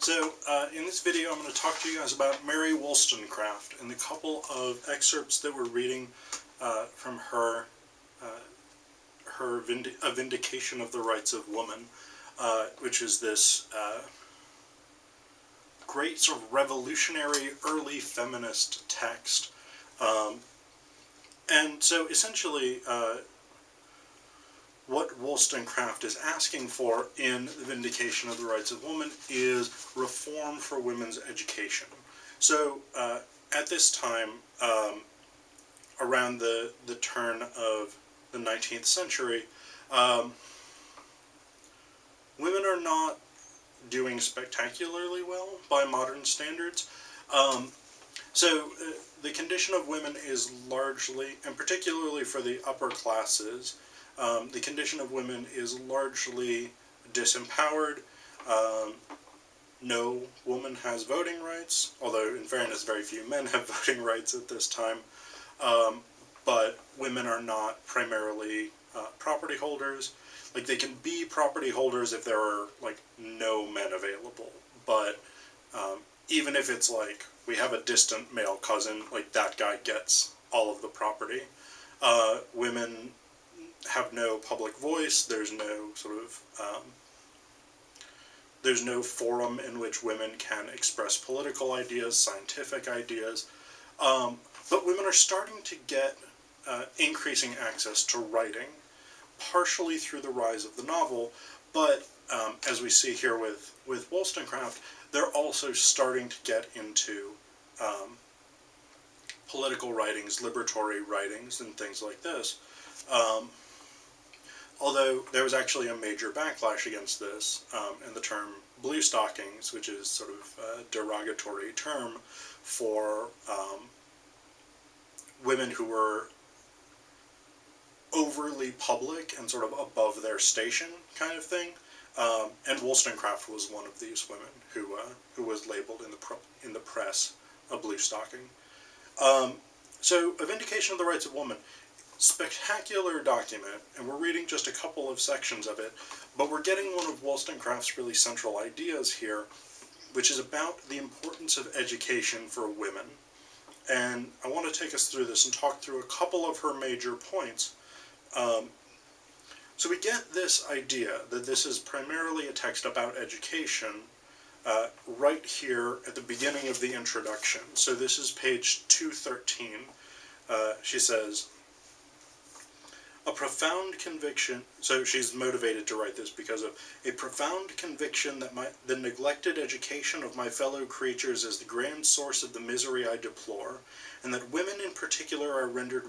So, in this video I'm going to talk to you guys about Mary Wollstonecraft and the couple of excerpts that we're reading from her A Vindication of the Rights of Woman, which is this great sort of revolutionary early feminist text. And so essentially what Wollstonecraft is asking for in The Vindication of the Rights of Woman is reform for women's education. So at this time, around the turn of the 19th century, women are not doing spectacularly well by modern standards. So the condition of women is largely, and particularly for the upper classes, the condition of women is largely disempowered. No woman has voting rights, although in fairness very few men have voting rights at this time. But women are not primarily property holders. Like, they can be property holders if there are like no men available, but even if it's like we have a distant male cousin, like that guy gets all of the property. Women have no public voice. There's no sort of there's no forum in which women can express political ideas, scientific ideas. But women are starting to get increasing access to writing, partially through the rise of the novel, but as we see here with Wollstonecraft, they're also starting to get into political writings, liberatory writings, and things like this. Although there was actually a major backlash against this, and the term blue stockings, which is sort of a derogatory term for women who were overly public and sort of above their station kind of thing. And Wollstonecraft was one of these women who was labeled in the press a blue stocking. So, A Vindication of the Rights of Woman, spectacular document, and we're reading just a couple of sections of it, but we're getting one of Wollstonecraft's really central ideas here, which is about the importance of education for women. And I want to take us through this and talk through a couple of her major points. So we get this idea that this is primarily a text about education right here at the beginning of the introduction. So this is page 213. She says, a profound conviction, so she's motivated to write this because of a profound conviction that the neglected education of my fellow creatures is the grand source of the misery I deplore, and that women in particular are rendered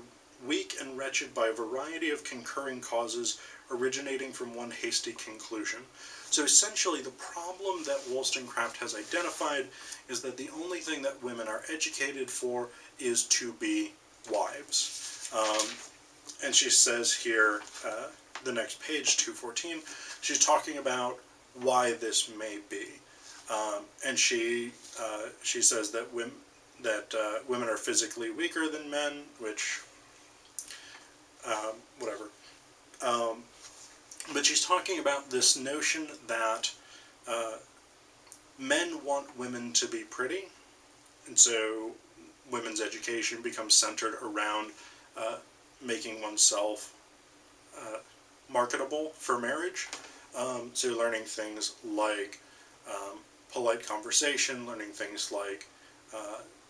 weak and wretched by a variety of concurring causes originating from one hasty conclusion. So essentially the problem that Wollstonecraft has identified is that the only thing that women are educated for is to be wives. And she says here, the next page, 214, she's talking about why this may be. And she says that women are physically weaker than men, which, whatever. But she's talking about this notion that men want women to be pretty, and so women's education becomes centered around making oneself marketable for marriage. So learning things like polite conversation, learning things like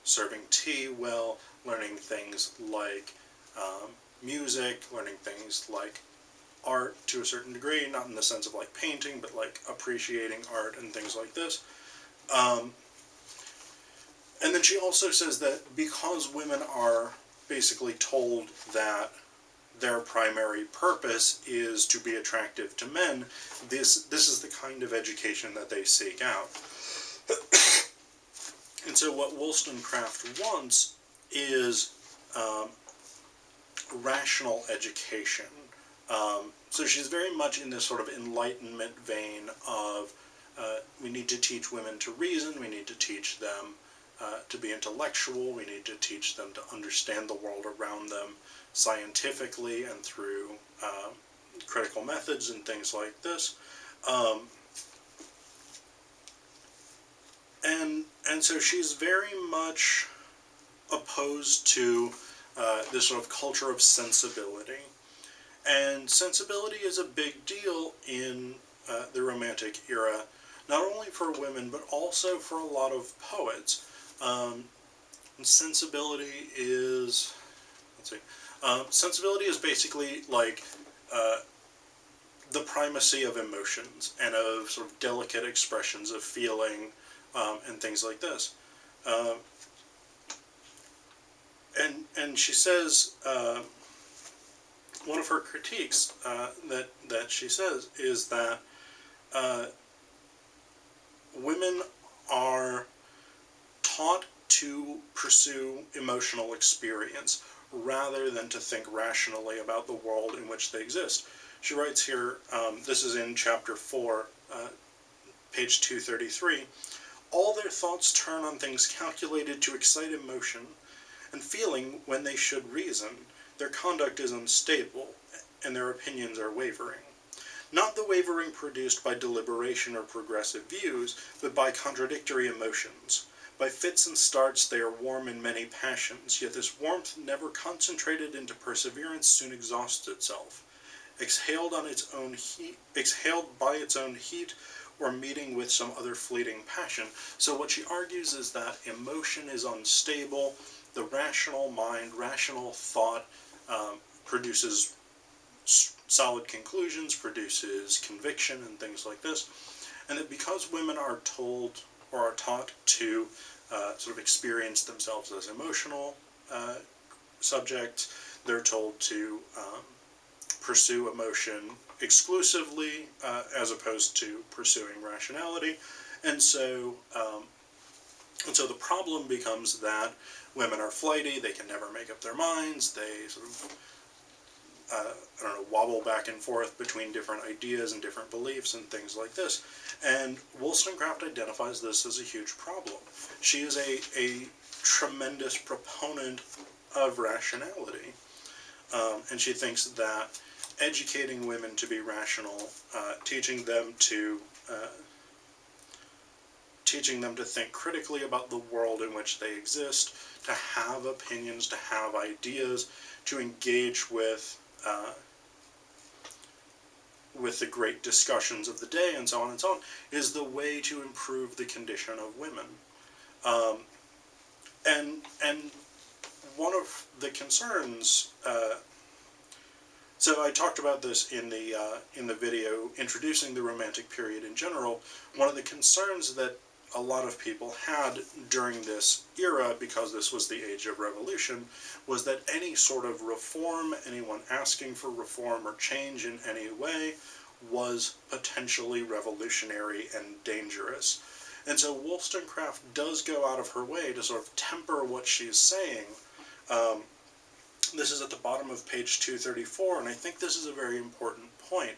serving tea well, learning things like music, learning things like art to a certain degree, not in the sense of like painting, but like appreciating art and things like this. And then she also says that because women are basically told that their primary purpose is to be attractive to men, this is the kind of education that they seek out. And so what Wollstonecraft wants is rational education. So she's very much in this sort of Enlightenment vein of we need to teach women to reason, we need to teach them to be intellectual, we need to teach them to understand the world around them scientifically and through critical methods and things like this. And so she's very much opposed to this sort of culture of sensibility. And sensibility is a big deal in the Romantic era, not only for women, but also for a lot of poets. Sensibility is, let's see, sensibility is basically like the primacy of emotions and of sort of delicate expressions of feeling and things like this. And she says, one of her critiques that she says is that women are taught to pursue emotional experience rather than to think rationally about the world in which they exist. She writes here, this is in chapter 4, page 233, all their thoughts turn on things calculated to excite emotion and feeling when they should reason. Their conduct is unstable, and their opinions are wavering. Not the wavering produced by deliberation or progressive views, but by contradictory emotions. By fits and starts they are warm in many passions, yet this warmth, never concentrated into perseverance, soon exhausts itself. Exhaled by its own heat, or meeting with some other fleeting passion. So what she argues is that emotion is unstable, the rational mind, rational thought produces solid conclusions, produces conviction and things like this, and that because women are told or are taught to sort of experience themselves as emotional subjects, they're told to pursue emotion exclusively as opposed to pursuing rationality, and so the problem becomes that women are flighty, they can never make up their minds, they sort of wobble back and forth between different ideas and different beliefs and things like this. And Wollstonecraft identifies this as a huge problem. She is a tremendous proponent of rationality, and she thinks that educating women to be rational, teaching them to think critically about the world in which they exist, to have opinions, to have ideas, to engage with the great discussions of the day, and so on and so on, is the way to improve the condition of women. And one of the concerns, so I talked about this in the video introducing the Romantic period in general. One of the concerns that a lot of people had during this era, because this was the age of revolution, was that any sort of reform, anyone asking for reform or change in any way, was potentially revolutionary and dangerous. And so Wollstonecraft does go out of her way to sort of temper what she's saying. This is at the bottom of page 234, and I think this is a very important point.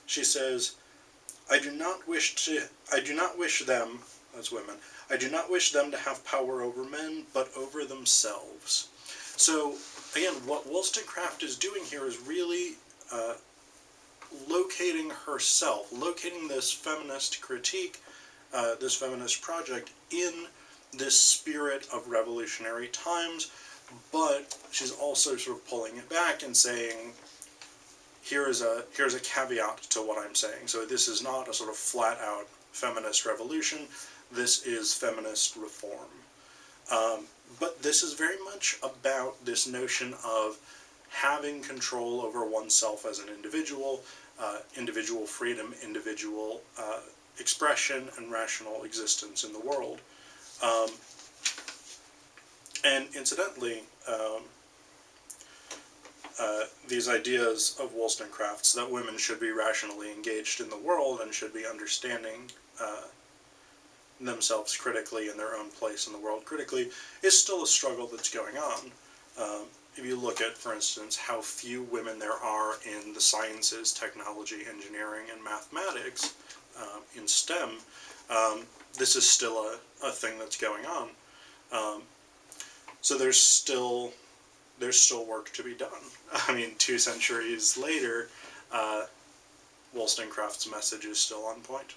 She says, I do not wish them, as women, I do not wish them to have power over men, but over themselves. So, again, what Wollstonecraft is doing here is really locating herself, locating this feminist critique, this feminist project in this spirit of revolutionary times, but she's also sort of pulling it back and saying, here's a caveat to what I'm saying. So this is not a sort of flat-out feminist revolution. This is feminist reform. But this is very much about this notion of having control over oneself as an individual, individual freedom, individual expression, and rational existence in the world. And incidentally, these ideas of Wollstonecraft's that women should be rationally engaged in the world and should be understanding themselves critically and their own place in the world critically is still a struggle that's going on. If you look at, for instance, how few women there are in the sciences, technology, engineering, and mathematics, in STEM, this is still a thing that's going on. So there's still work to be done. I mean, 2 centuries later, Wollstonecraft's message is still on point.